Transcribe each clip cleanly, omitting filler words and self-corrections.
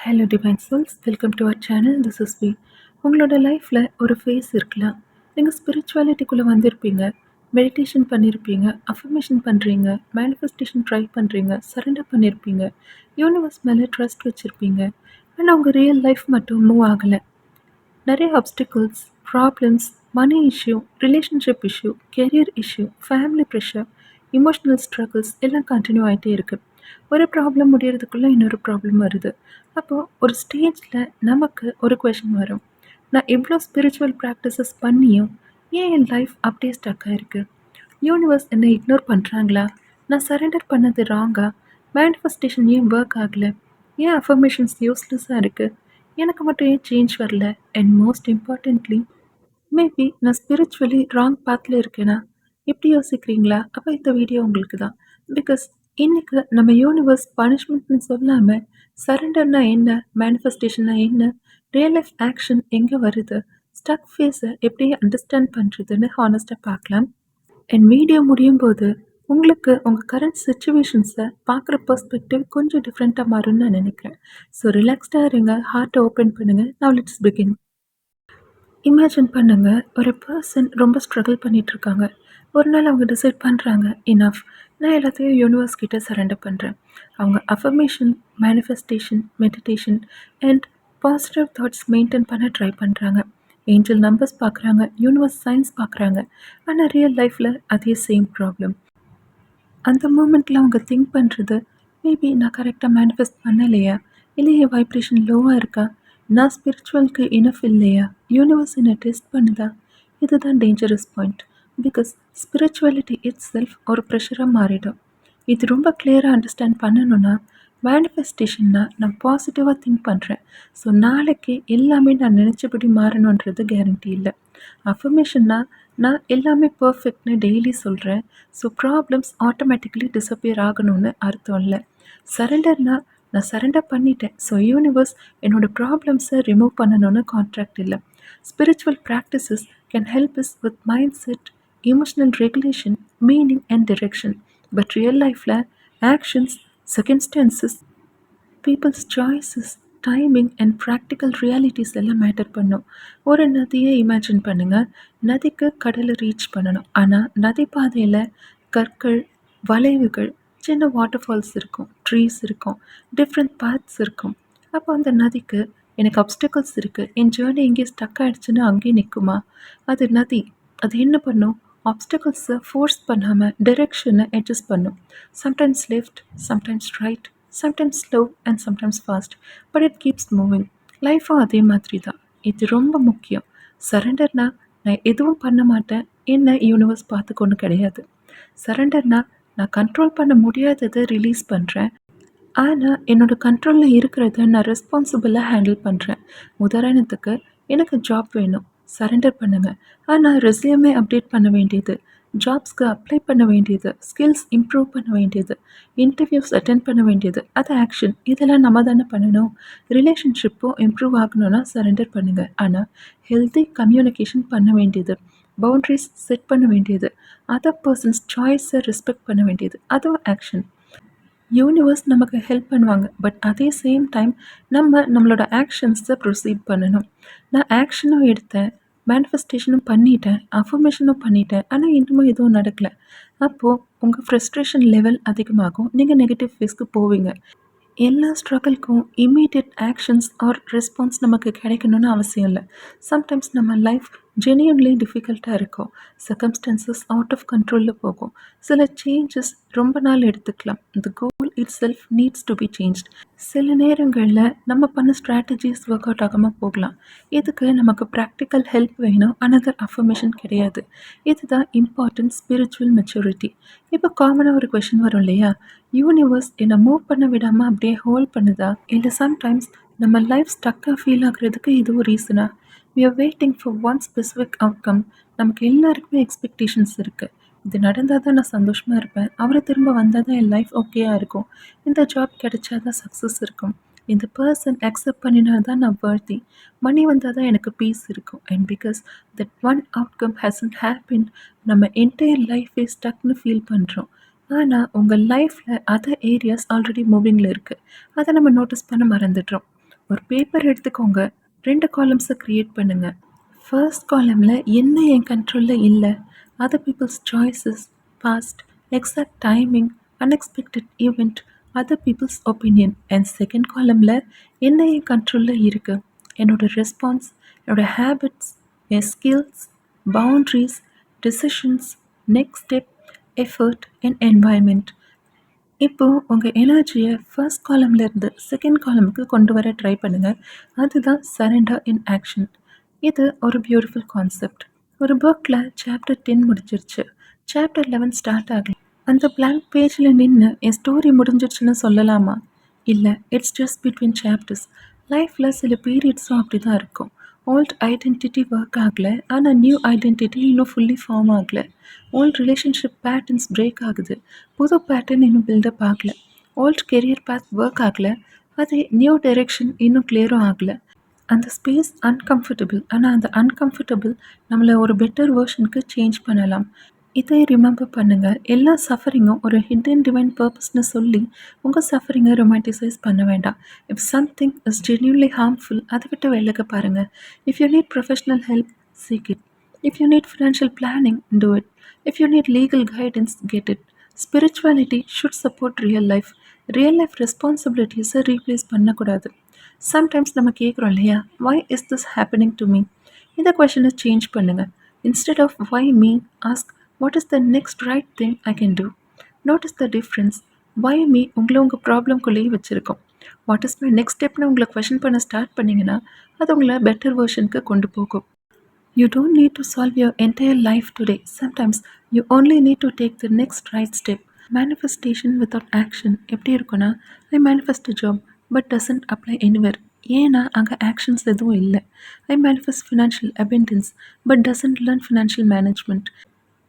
Hello divine souls, welcome to our channel. This is V. உங்களோட லைஃப்பில் ஒரு face இருக்கலாம். நீங்கள் ஸ்பிரிச்சுவாலிட்டிக்குள்ளே வந்திருப்பீங்க, மெடிடேஷன் பண்ணியிருப்பீங்க, அஃபர்மேஷன் பண்ணுறீங்க, மேனிஃபெஸ்டேஷன் ட்ரை பண்ணுறீங்க, சரண்டர் பண்ணியிருப்பீங்க, யூனிவர்ஸ் மேலே ட்ரஸ்ட் வச்சுருப்பீங்க. ஆனால் உங்கள் ரியல் லைஃப் மட்டும் மூவ் ஆகலை. நிறைய obstacles, problems, money issue, relationship issue, career issue, family pressure, emotional struggles எல்லாம் கண்டினியூ ஆகிட்டே இருக்குது. ஒரு ப்ராப்ளம் முடியறதுக்குள்ளே இன்னொரு ப்ராப்ளம் வருது. அப்போது ஒரு ஸ்டேஜில் நமக்கு ஒரு கொஷின் வரும். நான் இவ்வளோ ஸ்பிரிச்சுவல் ப்ராக்டிசஸ் பண்ணியும் ஏன் என் லைஃப் அப்படியே ஸ்டக் ஆகிருக்கு? யூனிவர்ஸ் என்னை இக்னோர் பண்ணுறாங்களா? நான் சரண்டர் பண்ணது ராங்கா? மேனிஃபெஸ்டேஷன் ஏன் ஒர்க் ஆகலை? ஏன் அஃபர்மேஷன்ஸ் யூஸ்லெஸ்ஸாக இருக்குது? எனக்கு மட்டும் ஏன் சேஞ்ச் வரல? அண்ட் மோஸ்ட் இம்பார்ட்டன்ட்லி, மேபி நான் ஸ்பிரிச்சுவலி ராங் பாத்தில் இருக்கேனா? இப்படி யோசிக்கிறீங்களா? அப்போ இந்த வீடியோ உங்களுக்கு தான். பிகாஸ் இன்னைக்கு நம்ம யூனிவர்ஸ் பனிஷ்மெண்ட்னு சொல்லாமல் சரண்டர்னா என்ன, மேனிஃபெஸ்டேஷன்னா என்ன, ரியல் லைஃப் ஆக்ஷன் எங்கே வருது, ஸ்டக் ஃபேஸை எப்படி அண்டர்ஸ்டாண்ட் பண்ணுறதுன்னு ஹானஸ்ட்டாக பார்க்கலாம். என் வீடியோ முடியும் போது உங்களுக்கு உங்கள் கரண்ட் சுச்சுவேஷன்ஸை பார்க்குற பெர்ஸ்பெக்டிவ் கொஞ்சம் டிஃப்ரெண்ட்டாக மாறும்னு நான் நினைக்கிறேன். ஸோ ரிலாக்ஸ்டாக இருங்க, ஹார்ட்டை ஓப்பன் பண்ணுங்கள். Now let's begin. இமேஜின் பண்ணுங்க, ஒரு பர்சன் ரொம்ப ஸ்ட்ரகிள் பண்ணிகிட்ருக்காங்க. ஒரு நாள் அவங்க டிசைட் பண்ணுறாங்க, இனஃப், நான் எல்லாத்தையும் யூனிவர்ஸ் கிட்ட சரண்டர் பண்ணுறேன். அவங்க affirmation, manifestation, meditation and positive thoughts maintain பண்ண ட்ரை பண்ணுறாங்க. ஏஞ்சல் நம்பர்ஸ் பார்க்குறாங்க, யூனிவர்ஸ் சயின்ஸ் பார்க்குறாங்க. ஆனால் ரியல் லைஃப்பில் அதே சேம் ப்ராப்ளம். அந்த மூமெண்ட்டில் அவங்க திங்க் பண்ணுறது, மேபி நான் கரெக்டாக மேனிஃபெஸ்ட் பண்ணலையா, இல்லை என் வைப்ரேஷன் லோவாக இருக்கா, நான் ஸ்பிரிச்சுவலுக்கு இனஃப் இல்லையா, யூனிவர்ஸ் என்னை டெஸ்ட் பண்ணுதா? இதுதான் dangerous point. Because spirituality it self ஒரு ப்ரெஷராக மாறிடும். இது ரொம்ப கிளியராக அண்டர்ஸ்டாண்ட் பண்ணணுன்னா, மேனிஃபெஸ்டேஷன்னா நான் பாசிட்டிவாக திங்க் பண்ணுறேன், ஸோ நாளைக்கு எல்லாமே நான் நினச்சபடி மாறணுன்றது கேரண்டி இல்லை. அஃபர்மேஷன்னா நான் எல்லாமே பர்ஃபெக்ட்னு டெய்லி சொல்கிறேன், ஸோ ப்ராப்ளம்ஸ் ஆட்டோமேட்டிக்கலி டிஸப்பியர் ஆகணும்னு அர்த்தம் இல்லை. சரண்டர்னா நான் சரண்டர் பண்ணிட்டேன், ஸோ யூனிவர்ஸ் என்னோடய ப்ராப்ளம்ஸை ரிமூவ் பண்ணணும்னு கான்ட்ராக்ட் இல்லை. Spiritual practices can help us with mindset, emotional regulation, meaning and direction. But real லைஃப்பில் actions, circumstances, people's choices, timing and practical realities எல்லாம் மேட்டர் பண்ணும். ஒரு நதியை இமேஜின் பண்ணுங்கள். நதிக்கு கடலை ரீச் பண்ணணும், ஆனால் நதி பாதையில் கற்கள், வளைவுகள், சின்ன வாட்டர் ஃபால்ஸ் இருக்கும், ட்ரீஸ் இருக்கும், டிஃப்ரெண்ட் பாத்ஸ் இருக்கும். அப்போ அந்த நதிக்கு எனக்கு அப்டிக்கல்ஸ் இருக்குது, என் ஜேர்னி எங்கேயே ஸ்டக் ஆகிடுச்சுன்னு அங்கேயே நிற்குமா? அது நதி, அது என்ன பண்ணும்? ஆப்ஸ்டக்கிள்ஸை ஃபோர்ஸ் பண்ணாமல் டைரெக்ஷனை அட்ஜஸ்ட் பண்ணும். Sometimes left, sometimes right, sometimes slow and sometimes fast, but it keeps moving. லைஃப்பும் அதே மாதிரி தான். இது ரொம்ப முக்கியம். சரண்டர்னா நான் எதுவும் பண்ண மாட்டேன், என்ன யூனிவர்ஸ் பார்த்துக்கொண்டு கிடையாது. சரண்டர்னா நான் கண்ட்ரோல் பண்ண முடியாததை ரிலீஸ் பண்ணுறேன், ஆனால் என்னோடய கண்ட்ரோலில் இருக்கிறத நான் ரெஸ்பான்சிபிளாக ஹேண்டில் பண்ணுறேன். உதாரணத்துக்கு, எனக்கு ஜாப் வேணும், சரண்டர் பண்ணுங்கள். ஆனால் ரெஸ்யூமே அப்டேட் பண்ண வேண்டியது, ஜாப்ஸ்க்கு அப்ளை பண்ண வேண்டியது, ஸ்கில்ஸ் இம்ப்ரூவ் பண்ண வேண்டியது, இன்டர்வியூஸ் அட்டென்ட் பண்ண வேண்டியது, அது ஆக்ஷன். இதெல்லாம் நம்ம தானே பண்ணணும். ரிலேஷன்ஷிப்பும் இம்ப்ரூவ் ஆகணும்னா சரண்டர் பண்ணுங்கள். ஆனால் ஹெல்த்தி கம்யூனிகேஷன் பண்ண வேண்டியது, பவுண்ட்ரிஸ் செட் பண்ண வேண்டியது, அதர் பர்சன்ஸ் சாய்ஸை ரெஸ்பெக்ட் பண்ண வேண்டியது, அதுவும் ஆக்ஷன். யூனிவர்ஸ் நமக்கு ஹெல்ப் பண்ணுவாங்க, பட் அதே சேம் டைம் நம்மளோட ஆக்ஷன்ஸை ப்ரொசீட் பண்ணணும். நான் ஆக்ஷனும் எடுத்தேன், மேனிஃபெஸ்டேஷனும் பண்ணிட்டேன், அஃபர்மேஷனும் பண்ணிட்டேன், ஆனால் இன்னமும் எதுவும் நடக்கலை. அப்போது உங்கள் ஃப்ரஸ்ட்ரேஷன் லெவல் அதிகமாகும், நீங்கள் நெகட்டிவ் ஃபேஸ்க்கு போவீங்க. எல்லா ஸ்ட்ரகிள்க்கும் இம்மீடியட் ஆக்ஷன்ஸ் ஆர் ரெஸ்பான்ஸ் நமக்கு கிடைக்கணும்னு அவசியம் இல்லை. சம்டைம்ஸ் நம்ம லைஃப் ஜெனியூன்லி டிஃபிகல்ட்டாக இருக்கும், சர்க்கம்ஸ்டான்சஸ் அவுட் ஆஃப் கண்ட்ரோலில் போகும், சில சேஞ்சஸ் ரொம்ப நாள் எடுத்துக்கலாம். The goal itself needs to be changed. சில நேரங்களில் நம்ம பண்ண ஸ்ட்ராட்டஜிஸ் ஒர்க் அவுட் ஆகாமல் போகலாம். இதுக்கு நமக்கு ப்ராக்டிக்கல் ஹெல்ப் வேணும், அனதர் அஃபர்மேஷன் கிடையாது. இதுதான் இம்பார்ட்டன்ட் ஸ்பிரிச்சுவல் மெச்சூரிட்டி. இப்போ காமனாக ஒரு கொஷின் வரும் இல்லையா, யூனிவர்ஸ் என்னை மூவ் பண்ண விடாமல் அப்படியே ஹோல்ட் பண்ணுதா, இல்லை சம்டைம்ஸ் நம்ம லைஃப் ஸ்டக்காக ஃபீல் ஆகுறதுக்கு இதுவும் ரீசனா? We are waiting for one specific outcome. நமக்கு எல்லாருக்குமே எக்ஸ்பெக்டேஷன்ஸ் இருக்குது. இது நடந்தால் தான் நான் சந்தோஷமாக இருப்பேன், அவரை திரும்ப வந்தால் தான் என் லைஃப் ஓகேயாக இருக்கும், இந்த ஜாப் கிடைச்சா தான் சக்ஸஸ் இருக்கும், இந்த பர்சன் அக்செப்ட் பண்ணினா தான் நான் வர்த்தி, மணி வந்தால் தான் எனக்கு பீஸ் இருக்கும். And because that one outcome hasn't happen, நம்ம என்டையர் லைஃபே ஸ்டக்னு ஃபீல் பண்ணுறோம். ஆனால் உங்கள் லைஃப்பில் அதர் ஏரியாஸ் ஆல்ரெடி மூவிங்கில் இருக்குது, அதை நம்ம நோட்டீஸ் பண்ண மறந்துடுறோம். ஒரு பேப்பர் எடுத்துக்கோங்க. 2 காலம்ஸ கிரியேட் பண்ணுங்க. ஃபர்ஸ்ட் காலம்ல என்ன என் கண்ட்ரோல்ல இல்ல, other people's choices, past, exact timing, unexpected event, other people's opinion. And second காலம்ல என்ன என் கண்ட்ரோல்ல இருக்கு, என்னோட ரெஸ்பான்ஸ், என்னோட ஹேபிட்ஸ், என் skills, boundaries, decisions, next step, effort and environment. இப்போ உங்க எனர்ஜிய ஃபர்ஸ்ட் காலம்ல இருந்து செகண்ட் காலமுக்கு கொண்டு வர ட்ரை பண்ணுங்க. அதுதான் சரண்டர் இன் ஆக்ஷன். இது ஒரு பியூட்டிஃபுல் கான்செப்ட். ஒரு புக்ல சாப்டர் 10 முடிஞ்சிருச்சு. சாப்டர் 11 ஸ்டார்ட் ஆகல. அந்த பிளாங்க் பேஜ்ல நின்னு என் ஸ்டோரி முடிஞ்சிருச்சுன்னு சொல்லலாமா? இல்ல, இட்ஸ் ஜஸ்ட் பிட்வீன் சாப்டர்ஸ். லைஃப்ல சில பீரியட்ஸும் அப்படிதான் இருக்கும். ஓல்ட் ஐடென்டிட்டி ஒர்க் ஆகல, ஆனா நியூ ஐடென்டிட்டி இன்னும் ஃபுல்லி ஃபார்ம் ஆகல. ஓல்ட் ரிலேஷன்ஷிப் பேட்டர்ன்ஸ் பிரேக் ஆகுது, புது பேட்டர்ன் இன்னும் பில்டப் ஆகல. ஓல்ட் கெரியர் பாத் ஒர்க் ஆகல, அதே நியூ டைரெக்ஷன் இன்னும் கிளியரும் ஆகல. அந்த ஸ்பேஸ் அன்கம்ஃபர்டபுள். ஆனா அந்த அன்கம்ஃபர்டபுள் நம்மள ஒரு பெட்டர் வெர்ஷனுக்கு சேஞ்ச் பண்ணலாம். இதை ரிமெம்பர் பண்ணுங்க. எல்லா சஃபரிங்கும் ஒரு ஹிடன் டிவைன் பர்பஸ்ன்னு சொல்லி உங்க சஃபரிங்கை ரொமான்டிசைஸ் பண்ண வேண்டாம். If something is genuinely harmful, அதை விட்டு விலக பாருங்க. If you need professional help, seek it. If you need financial planning, do it. If you need legal guidance, get it. Spirituality should support real life. Real life ரெஸ்பான்சிபிலிட்டிஸை replace பண்ணக்கூடாது. Sometimes நம்ம கேட்குறோம் இல்லையா, why is this happening to me? இந்த கொஷனை change பண்ணுங்க. Instead of why me, ask what is the next right thing I can do. Notice the difference. Why me உங்களை உங்கள் ப்ராப்ளம்குள்ளேயே வச்சுருக்கோம். வாட் இஸ் மை நெக்ஸ்ட் ஸ்டெப்னு உங்களை கொஷின் பண்ண ஸ்டார்ட் பண்ணிங்கன்னா அது உங்களை பெட்டர் வெர்ஷனுக்கு கொண்டு போகும். You don't need to solve your entire life today. Sometimes you only need to take the next right step. Manifestation without action எப்படி இருக்குன்னா, ஐ manifest a job but doesn't apply anywhere. ஏன்னா அங்கே actions எதுவும் இல்லை. I manifest financial abundance but doesn't learn financial management.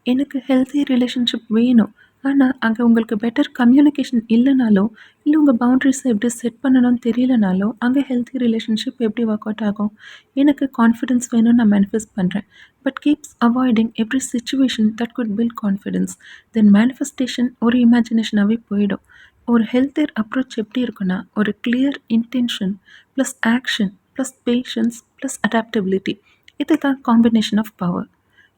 எனக்கு healthy relationship வேணும். ஆனால் அங்கே உங்களுக்கு பெட்டர் கம்யூனிகேஷன் இல்லைனாலோ, இல்லை உங்கள் பவுண்ட்ரிஸை எப்படி செட் பண்ணணும்னு தெரியலனாலோ, அங்கே ஹெல்த்தி ரிலேஷன்ஷிப் எப்படி ஒர்க் அவுட் ஆகும்? எனக்கு கான்ஃபிடென்ஸ் வேணும்னு நான் மேனிஃபெஸ்ட் பண்ணுறேன், but keeps avoiding every situation that could build confidence. Then manifestation ஒரு இமேஜினேஷனாகவே போயிடும். ஒரு ஹெல்த்தியர் அப்ரோச் எப்படி இருக்குன்னா, ஒரு clear intention plus action plus patience plus adaptability. இதுதான் combination of power.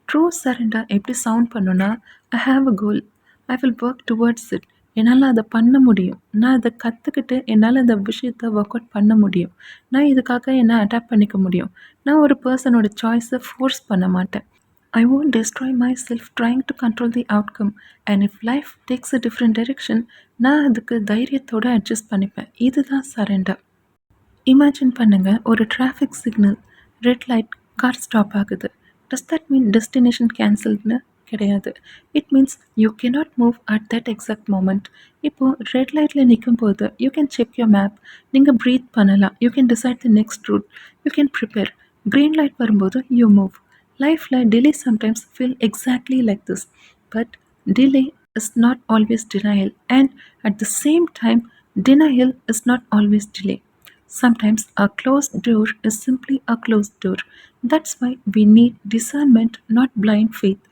True surrender எப்படி சவுண்ட் பண்ணுன்னா, I have a goal, I will work towards it. என்னால் அதை பண்ண முடியும். நான் அதை கற்றுக்கிட்டு என்னால் அந்த விஷயத்தை ஒர்க் அவுட் பண்ண முடியும். நான் இதுக்காக என்னை அடாப்ட் பண்ணிக்க முடியும். நான் ஒரு பர்சனோட சாய்ஸை ஃபோர்ஸ் பண்ண மாட்டேன். ஐ won't destroy myself trying to control the outcome. And if life takes a different direction, நான் அதுக்கு தைரியத்தோடு அட்ஜஸ்ட் பண்ணிப்பேன். இதுதான் சரண்டர். இமேஜின் பண்ணுங்க, ஒரு traffic signal, red light, car stop ஆகுது. டஸ் தட் மீன் டெஸ்டினேஷன் கேன்சல்டுன்னு? கிடையாது. It means you cannot move at that exact moment. இப்போது ரெட் லைட்டில் நிற்கும் போது you can check your map, நீங்கள் ப்ரீத் பண்ணலாம், you can decide the next route, you can prepare. Green light வரும்போது you move. லைஃப்பில் delay sometimes feel exactly like this. But delay is not always denial, and at the same time denial is not always delay. Sometimes a closed door is simply a closed door. That's why we need discernment, not blind faith.